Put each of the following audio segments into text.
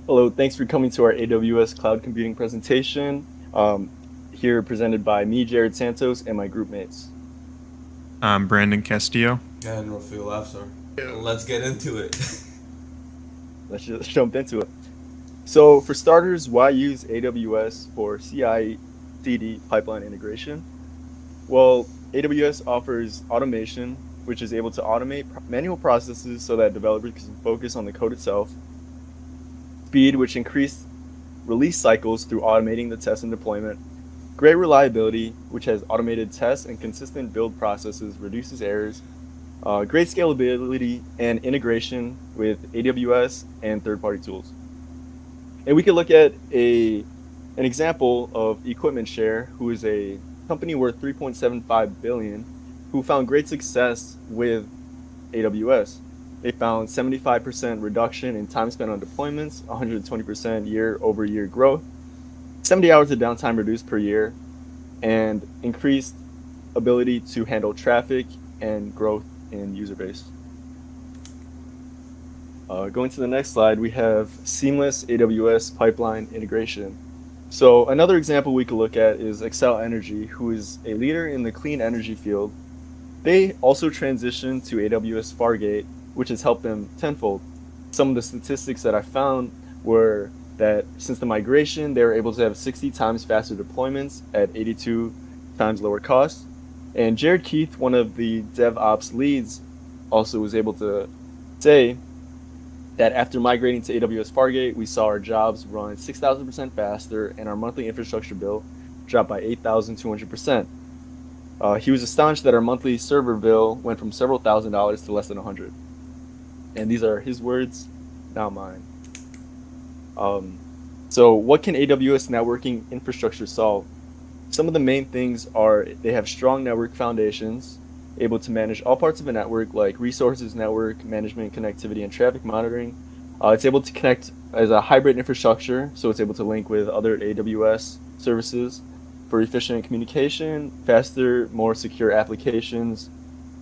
Hello, thanks for coming to our AWS Cloud Computing presentation. Here presented by me, Jared Santos, and my group mates. Brandon Castillo. And Rafael Afsar. Let's get into it. Let's just jump into it. So, for starters, why use AWS for CI/CD pipeline integration? Well, AWS offers automation, which is able to automate manual processes so that developers can focus on the code itself. Speed, which increased release cycles through automating the test and deployment. Great reliability, which has automated tests and consistent build processes, reduces errors. Great scalability and integration with AWS and third-party tools. And we could look at an example of Equipment Share, who is a company worth 3.75 billion, who found great success with AWS. They found 75% reduction in time spent on deployments, 120% year-over-year growth, 70 hours of downtime reduced per year, and increased ability to handle traffic and growth in user base. Going to the next slide, we have seamless AWS pipeline integration. So another example we could look at is Xcel Energy, who is a leader in the clean energy field. They also transitioned to AWS Fargate, which has helped them tenfold. Some of the statistics that I found were that since the migration, they were able to have 60 times faster deployments at 82 times lower costs. And Jared Keith, one of the DevOps leads, also was able to say that after migrating to AWS Fargate, we saw our jobs run 6,000% faster and our monthly infrastructure bill dropped by 8,200%. He was astonished that our monthly server bill went from several $1,000s to less than 100. And these are his words, not mine. Um, so what can AWS networking infrastructure solve? Some of the main things are they have strong network foundations, able to manage all parts of a network like resources, network management, connectivity, and traffic monitoring. It's able to connect as a hybrid infrastructure, so it's able to link with other AWS services for efficient communication, faster, more secure applications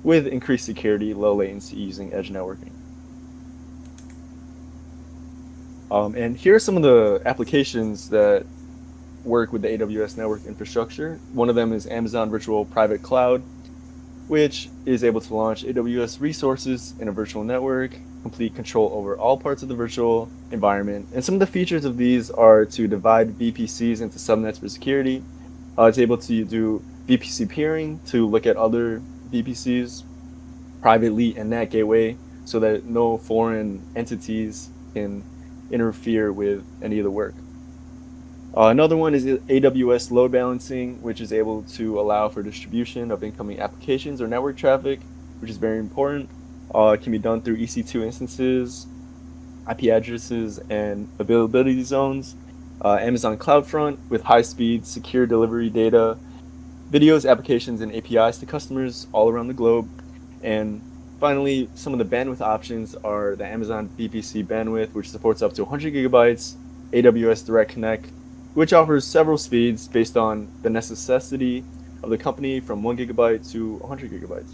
with increased security, low latency using edge networking. And here are some of the applications that work with the AWS network infrastructure. One of them is Amazon Virtual Private Cloud, which is able to launch AWS resources in a virtual network, complete control over all parts of the virtual environment. And some of the features of these are to divide VPCs into subnets for security. It's able to do VPC peering to look at other VPCs privately in that gateway so that no foreign entities can interfere with any of the work. Another one is AWS load balancing, which is able to allow for distribution of incoming applications or network traffic, which is very important. It can be done through EC2 instances, IP addresses, and availability zones. Amazon CloudFront with high-speed, secure delivery data, videos, applications, and APIs to customers all around the globe. And finally, some of the bandwidth options are the Amazon VPC bandwidth, which supports up to 100 gigabytes, AWS Direct Connect, which offers several speeds based on the necessity of the company from 1 gigabyte to 100 gigabytes.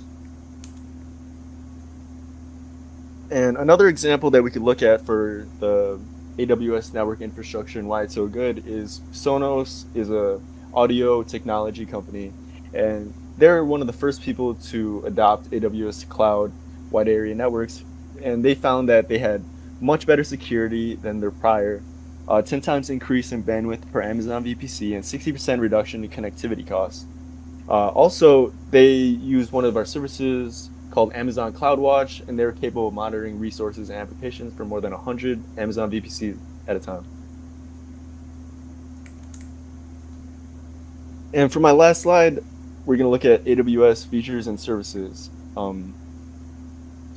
And another example that we could look at for the AWS network infrastructure and why it's so good is Sonos is a audio technology company, and they're one of the first people to adopt AWS cloud wide area networks, and they found that they had much better security than their prior 10 times increase in bandwidth per Amazon VPC and 60% reduction in connectivity costs. Also, they use one of our services called Amazon CloudWatch, and they're capable of monitoring resources and applications for more than 100 Amazon VPCs at a time. And for my last slide, we're going to look at AWS features and services. Some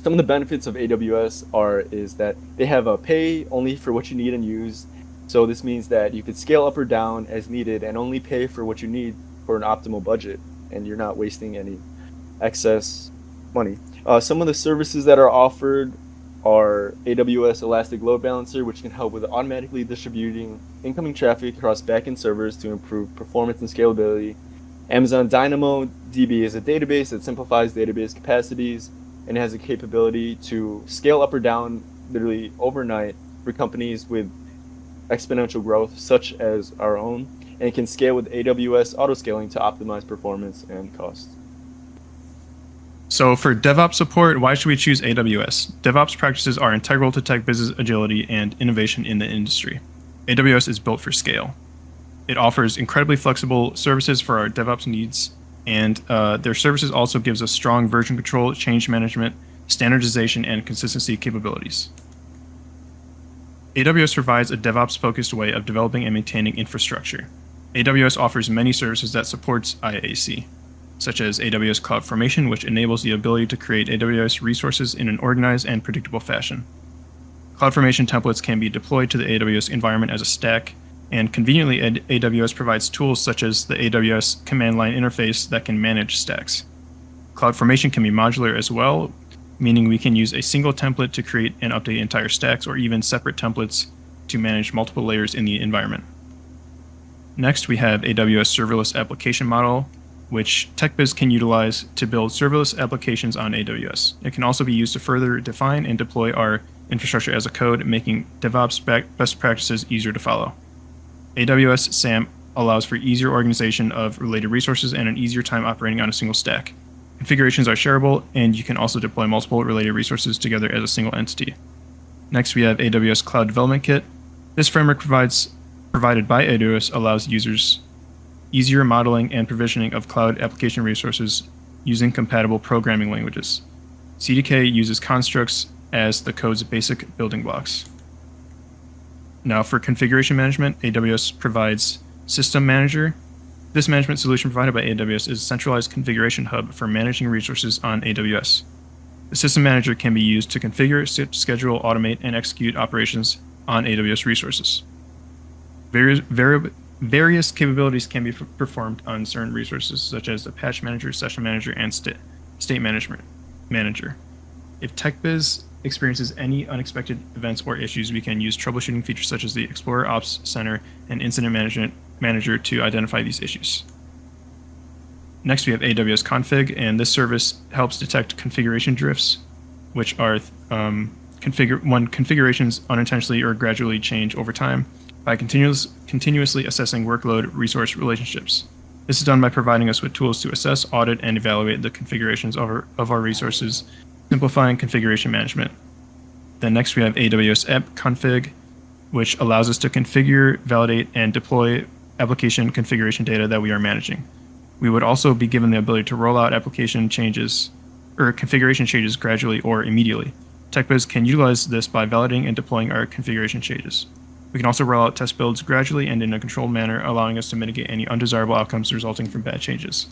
of the benefits of AWS is that they have a pay only for what you need and use. So this means that you could scale up or down as needed and only pay for what you need for an optimal budget, and you're not wasting any excess money. Some of the services that are offered are AWS Elastic Load Balancer, which can help with automatically distributing incoming traffic across backend servers to improve performance and scalability. Amazon Dynamo DB is a database that simplifies database capacities and has a capability to scale up or down literally overnight for companies with exponential growth, such as our own, and can scale with AWS autoscaling to optimize performance and cost. So for DevOps support, why should we choose AWS? DevOps practices are integral to TechBiz's agility and innovation in the industry. AWS is built for scale. It offers incredibly flexible services for our DevOps needs, and their services also gives us strong version control, change management, standardization, and consistency capabilities. AWS provides a DevOps-focused way of developing and maintaining infrastructure. AWS offers many services that supports IAC, such as AWS CloudFormation, which enables the ability to create AWS resources in an organized and predictable fashion. CloudFormation templates can be deployed to the AWS environment as a stack, and conveniently AWS provides tools such as the AWS command line interface that can manage stacks. CloudFormation can be modular as well, meaning we can use a single template to create and update entire stacks or even separate templates to manage multiple layers in the environment. Next, we have AWS Serverless Application Model, which TechBiz can utilize to build serverless applications on AWS. It can also be used to further define and deploy our infrastructure as a code, making DevOps best practices easier to follow. AWS SAM allows for easier organization of related resources and an easier time operating on a single stack. Configurations are shareable, and you can also deploy multiple related resources together as a single entity. Next, we have AWS Cloud Development Kit. This framework provided by AWS allows users easier modeling and provisioning of cloud application resources using compatible programming languages. CDK uses constructs as the code's basic building blocks. Now, for configuration management, AWS provides System Manager. This management solution provided by AWS is a centralized configuration hub for managing resources on AWS. The System Manager can be used to configure, schedule, automate, and execute operations on AWS resources. Various capabilities can be performed on certain resources, such as the Patch Manager, Session Manager, and State Management Manager. If TechBiz experiences any unexpected events or issues, we can use troubleshooting features such as the Explorer Ops Center and Incident Management Manager to identify these issues. Next, we have AWS Config, and this service helps detect configuration drifts, which are when configurations unintentionally or gradually change over time by continuously assessing workload-resource relationships. This is done by providing us with tools to assess, audit, and evaluate the configurations of our resources, simplifying configuration management. Then next we have AWS App Config, which allows us to configure, validate, and deploy application configuration data that we are managing. We would also be given the ability to roll out application changes or configuration changes gradually or immediately. TechBiz can utilize this by validating and deploying our configuration changes. We can also roll out test builds gradually and in a controlled manner, allowing us to mitigate any undesirable outcomes resulting from bad changes.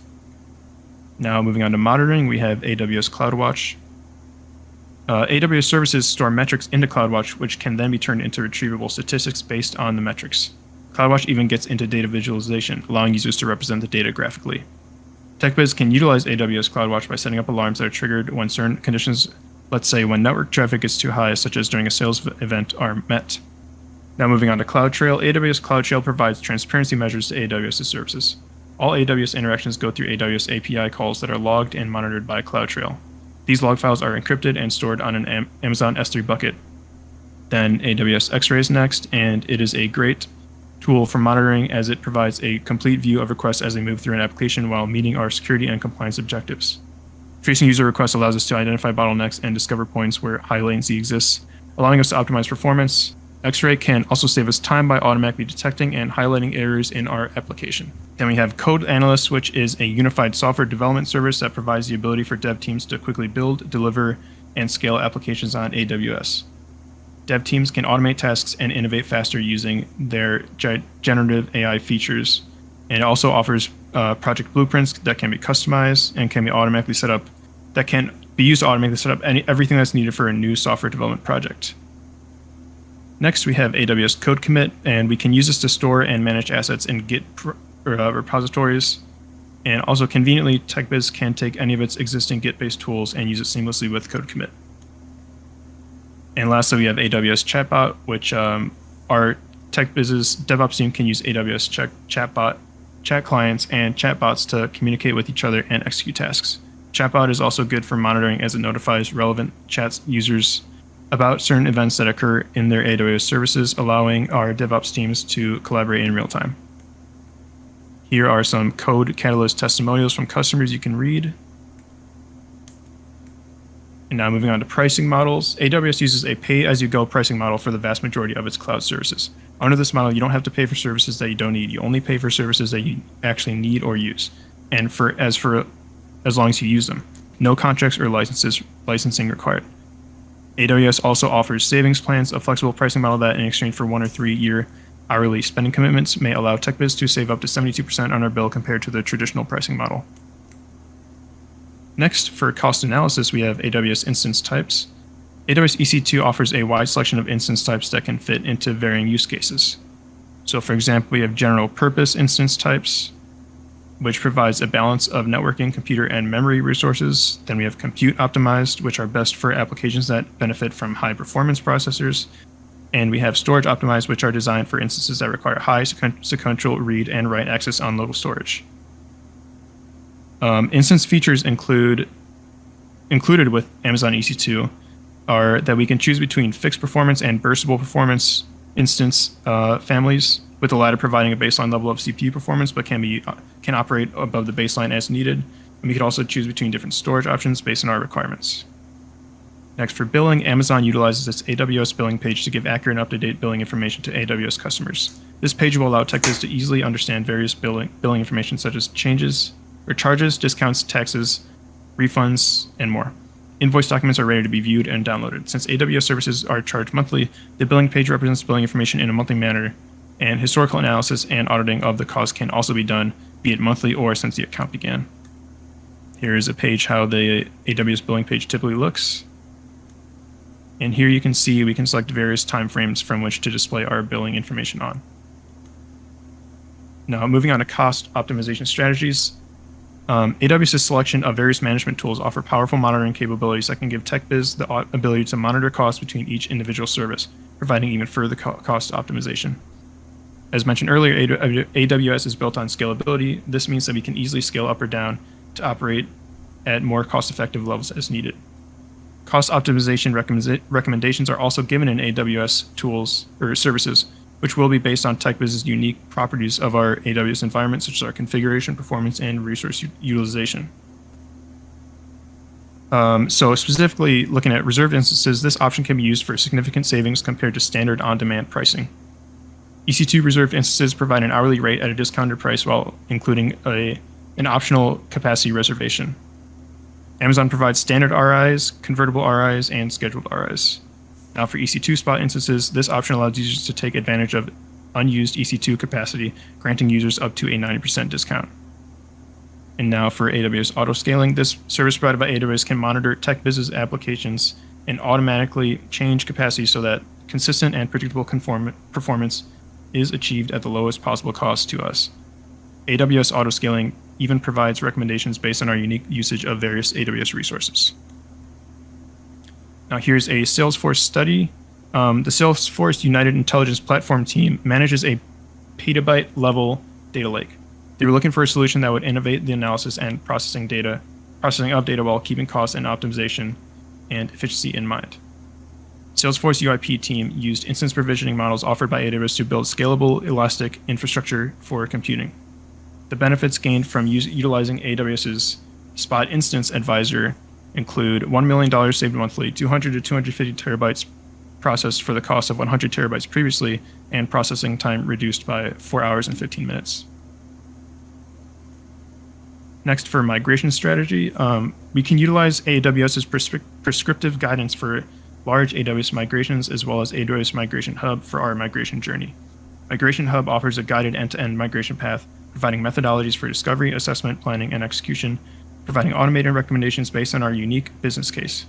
Now, moving on to monitoring, we have AWS CloudWatch. AWS services store metrics into CloudWatch, which can then be turned into retrievable statistics based on the metrics. CloudWatch even gets into data visualization, allowing users to represent the data graphically. TechBiz can utilize AWS CloudWatch by setting up alarms that are triggered when certain conditions, let's say when network traffic is too high, such as during a sales event, are met. Now moving on to CloudTrail, AWS CloudTrail provides transparency measures to AWS services. All AWS interactions go through AWS API calls that are logged and monitored by CloudTrail. These log files are encrypted and stored on an Amazon S3 bucket. Then AWS X-Ray is next, and it is a great tool for monitoring as it provides a complete view of requests as they move through an application while meeting our security and compliance objectives. Tracing user requests allows us to identify bottlenecks and discover points where high latency exists, allowing us to optimize performance. X-Ray can also save us time by automatically detecting and highlighting errors in our application. Then we have Code Analyst, which is a unified software development service that provides the ability for dev teams to quickly build, deliver, and scale applications on AWS. Dev teams can automate tasks and innovate faster using their generative AI features. And it also offers project blueprints that can be customized and can be automatically set up, that can be used to automatically set up everything that's needed for a new software development project. Next, we have AWS Code Commit, and we can use this to store and manage assets in Git repositories. And also conveniently, TechBiz can take any of its existing Git-based tools and use it seamlessly with Code Commit. And lastly, we have AWS Chatbot, which our TechBiz's DevOps team can use AWS chat clients and chatbots to communicate with each other and execute tasks. Chatbot is also good for monitoring as it notifies relevant chat users about certain events that occur in their AWS services, allowing our DevOps teams to collaborate in real time. Here are some code catalyst testimonials from customers you can read. And now moving on to pricing models. AWS uses a pay-as-you-go pricing model for the vast majority of its cloud services. Under this model, you don't have to pay for services that you don't need. You only pay for services that you actually need or use, and as long as you use them. No contracts or licensing required. AWS also offers savings plans, a flexible pricing model that, in exchange for 1 or 3 year hourly spending commitments, may allow TechBiz to save up to 72% on our bill compared to the traditional pricing model. Next, for cost analysis, we have AWS instance types. AWS EC2 offers a wide selection of instance types that can fit into varying use cases. So for example, we have general purpose instance types, which provides a balance of networking, computer, and memory resources. Then we have compute optimized, which are best for applications that benefit from high performance processors. And we have storage optimized, which are designed for instances that require high sequential read and write access on local storage. Instance features included with Amazon EC2 are that we can choose between fixed performance and burstable performance instance families, with the latter providing a baseline level of CPU performance, but can operate above the baseline as needed. And we could also choose between different storage options based on our requirements. Next, for billing, Amazon utilizes its AWS billing page to give accurate and up-to-date billing information to AWS customers. This page will allow TechBiz to easily understand various billing information such as charges, discounts, taxes, refunds, and more. Invoice documents are ready to be viewed and downloaded. Since AWS services are charged monthly, the billing page represents billing information in a monthly manner, and historical analysis and auditing of the cost can also be done, be it monthly or since the account began. Here is a page how the AWS billing page typically looks. And here you can see we can select various timeframes from which to display our billing information on. Now, moving on to cost optimization strategies. AWS's selection of various management tools offer powerful monitoring capabilities that can give TechBiz the ability to monitor costs between each individual service, providing even further cost optimization. As mentioned earlier, AWS is built on scalability. This means that we can easily scale up or down to operate at more cost-effective levels as needed. Cost optimization recommendations are also given in AWS tools or services, which will be based on TechBiz's unique properties of our AWS environment, such as our configuration, performance, and resource utilization. So specifically looking at reserved instances, this option can be used for significant savings compared to standard on-demand pricing. EC2 reserved instances provide an hourly rate at a discounted price while including an optional capacity reservation. Amazon provides standard RIs, convertible RIs, and scheduled RIs. Now for EC2 spot instances, this option allows users to take advantage of unused EC2 capacity, granting users up to a 90% discount. And now for AWS auto-scaling, this service provided by AWS can monitor TechBiz's applications and automatically change capacity so that consistent and predictable performance is achieved at the lowest possible cost to us. AWS auto-scaling even provides recommendations based on our unique usage of various AWS resources. Now here's a Salesforce study. The Salesforce United Intelligence Platform team manages a petabyte level data lake. They were looking for a solution that would innovate the analysis and processing of data while keeping cost and optimization and efficiency in mind. Salesforce UIP team used instance provisioning models offered by AWS to build scalable, elastic infrastructure for computing. The benefits gained from utilizing AWS's Spot Instance Advisor include $1 million saved monthly, 200 to 250 terabytes processed for the cost of 100 terabytes previously, and processing time reduced by 4 hours and 15 minutes. Next, for migration strategy, we can utilize AWS's prescriptive guidance for large AWS migrations, as well as AWS Migration Hub for our migration journey. Migration Hub offers a guided end-to-end migration path, providing methodologies for discovery, assessment, planning, and execution, providing automated recommendations based on our unique business case.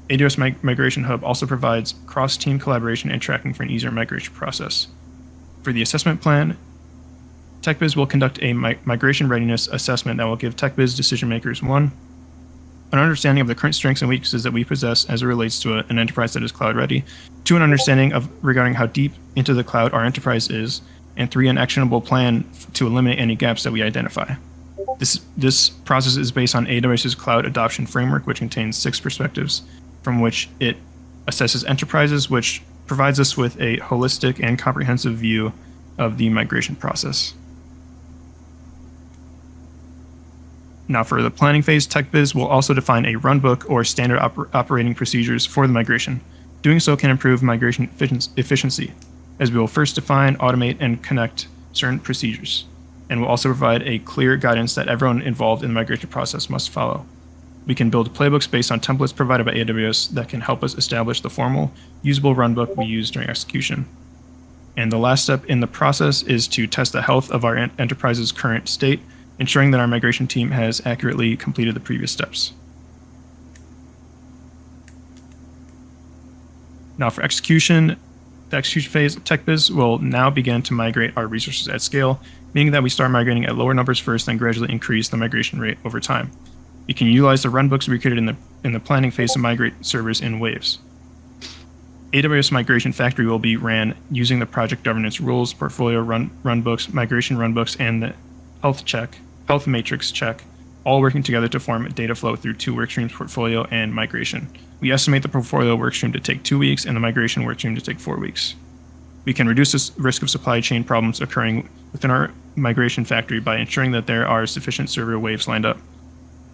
AWS Migration Hub also provides cross-team collaboration and tracking for an easier migration process. For the assessment plan, TechBiz will conduct a migration readiness assessment that will give TechBiz decision makers, 1, an understanding of the current strengths and weaknesses that we possess as it relates to an enterprise that is cloud ready, 2, an understanding regarding how deep into the cloud our enterprise is, and 3, an actionable plan to eliminate any gaps that we identify. This process is based on AWS's Cloud Adoption Framework, which contains 6 perspectives from which it assesses enterprises, which provides us with a holistic and comprehensive view of the migration process. Now for the planning phase, TechBiz will also define a runbook or standard operating procedures for the migration. Doing so can improve migration efficiency, as we will first define, automate, and connect certain procedures, and will also provide a clear guidance that everyone involved in the migration process must follow. We can build playbooks based on templates provided by AWS that can help us establish the formal, usable runbook we use during execution. And the last step in the process is to test the health of our enterprise's current state, ensuring that our migration team has accurately completed the previous steps. Now for execution, the execution phase, TechBiz will now begin to migrate our resources at scale, meaning that we start migrating at lower numbers first and gradually increase the migration rate over time. We can utilize the runbooks we created in the planning phase to migrate servers in waves. AWS Migration Factory will be ran using the project governance rules, portfolio runbooks, migration runbooks, and the health matrix check, all working together to form a data flow through two workstreams, portfolio and migration. We estimate the portfolio workstream to take 2 weeks and the migration workstream to take 4 weeks. We can reduce the risk of supply chain problems occurring within our migration factory by ensuring that there are sufficient server waves lined up.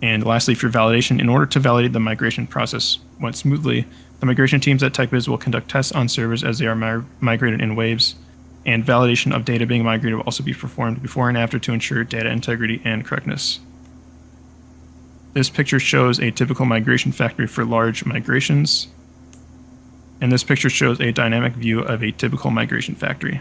And lastly, for validation, in order to validate the migration process went smoothly, the migration teams at TechBiz will conduct tests on servers as they are migrated in waves, and validation of data being migrated will also be performed before and after to ensure data integrity and correctness. This picture shows a typical migration factory for large migrations, and this picture shows a dynamic view of a typical migration factory.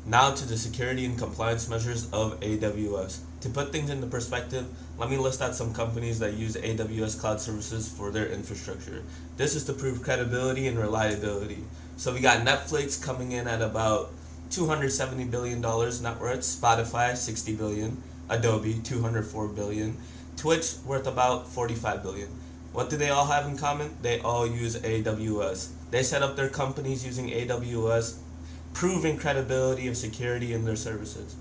Now to the security and compliance measures of AWS. To put things into perspective, let me list out some companies that use AWS cloud services for their infrastructure. This is to prove credibility and reliability. So we got Netflix coming in at about $270 billion net worth, Spotify $60 billion, Adobe $204 billion, Twitch worth about $45 billion. What do they all have in common? They all use AWS. They set up their companies using AWS, proving credibility of security in their services.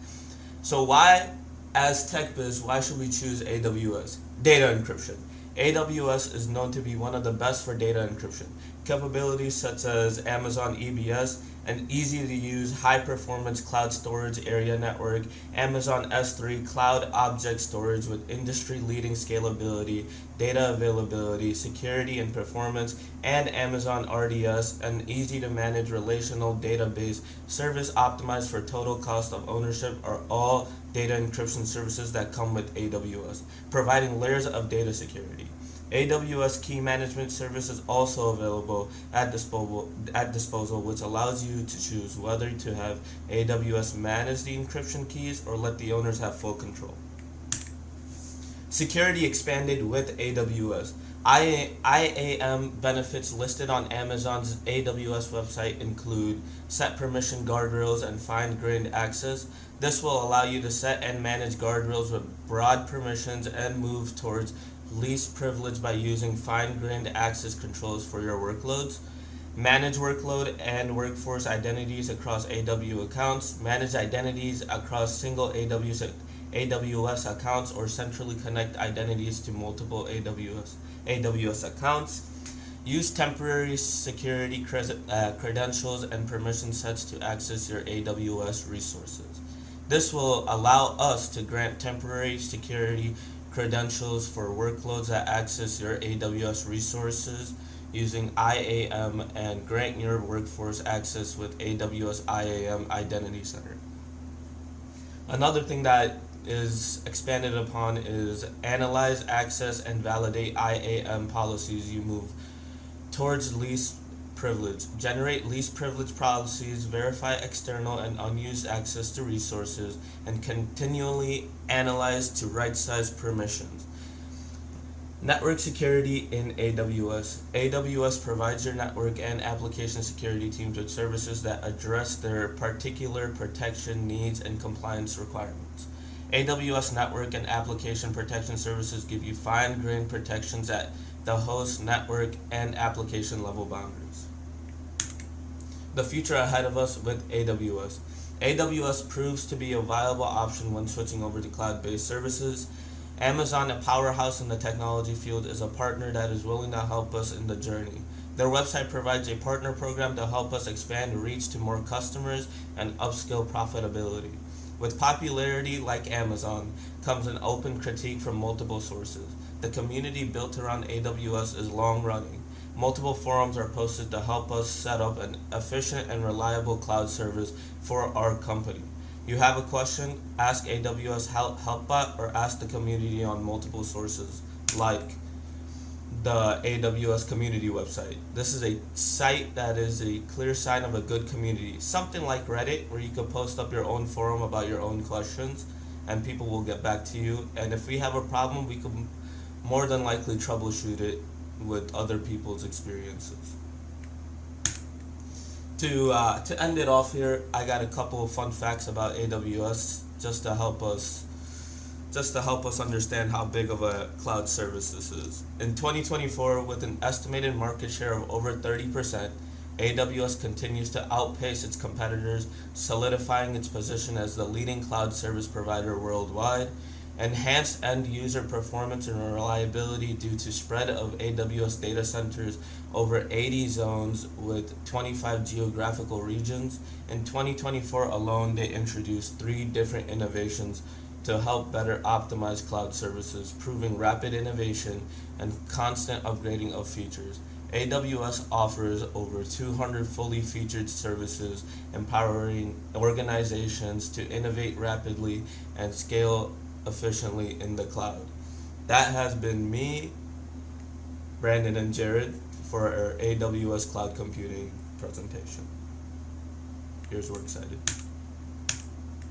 So why, as TechBiz, why should we choose AWS? Data encryption. AWS is known to be one of the best for data encryption. Capabilities such as Amazon EBS, an easy-to-use, high-performance cloud storage area network, Amazon S3 cloud object storage with industry-leading scalability, data availability, security and performance, and Amazon RDS, an easy-to-manage relational database service optimized for total cost of ownership, are all data encryption services that come with AWS, providing layers of data security. AWS Key Management Service is also available at disposal, which allows you to choose whether to have AWS manage the encryption keys or let the owners have full control. Security expanded with AWS. IAM benefits listed on Amazon's AWS website include set permission guardrails and fine-grained access. This will allow you to set and manage guardrails with broad permissions and move towards least privilege by using fine-grained access controls for your workloads. Manage workload and workforce identities across AWS accounts. Manage identities across single AWS accounts or centrally connect identities to multiple AWS accounts. Use temporary security credentials and permission sets to access your AWS resources. This will allow us to grant temporary security credentials for workloads that access your AWS resources using IAM and grant your workforce access with AWS IAM Identity Center. Another thing that is expanded upon is analyze, access, and validate IAM policies. You move towards least privilege. Generate least privilege policies, verify external and unused access to resources, and continually analyze to right-size permissions. Network security in AWS. AWS provides your network and application security teams with services that address their particular protection needs and compliance requirements. AWS network and application protection services give you fine-grained protections at the host, network, and application level boundaries. The future ahead of us with AWS. AWS proves to be a viable option when switching over to cloud-based services. Amazon, a powerhouse in the technology field, is a partner that is willing to help us in the journey. Their website provides a partner program to help us expand reach to more customers and upskill profitability. With popularity like Amazon comes an open critique from multiple sources. The community built around AWS is long running. Multiple forums are posted to help us set up an efficient and reliable cloud service for our company. You have a question? Ask AWS Helpbot or ask the community on multiple sources like the AWS community website. This is a site that is a clear sign of a good community. Something like Reddit, where you can post up your own forum about your own questions and people will get back to you. And if we have a problem, we can more than likely troubleshoot it with other people's experiences. To end it off here, I got a couple of fun facts about AWS just to help us understand how big of a cloud service this is. In 2024, with an estimated market share of over 30%, AWS continues to outpace its competitors, solidifying its position as the leading cloud service provider worldwide. Enhanced end-user performance and reliability due to spread of AWS data centers over 80 zones with 25 geographical regions. In 2024 alone, they introduced 3 different innovations to help better optimize cloud services, proving rapid innovation and constant upgrading of features. AWS offers over 200 fully featured services, empowering organizations to innovate rapidly and scale efficiently in the cloud. That has been me, Brandon, and Jared for our AWS cloud computing presentation. Here's Works Cited.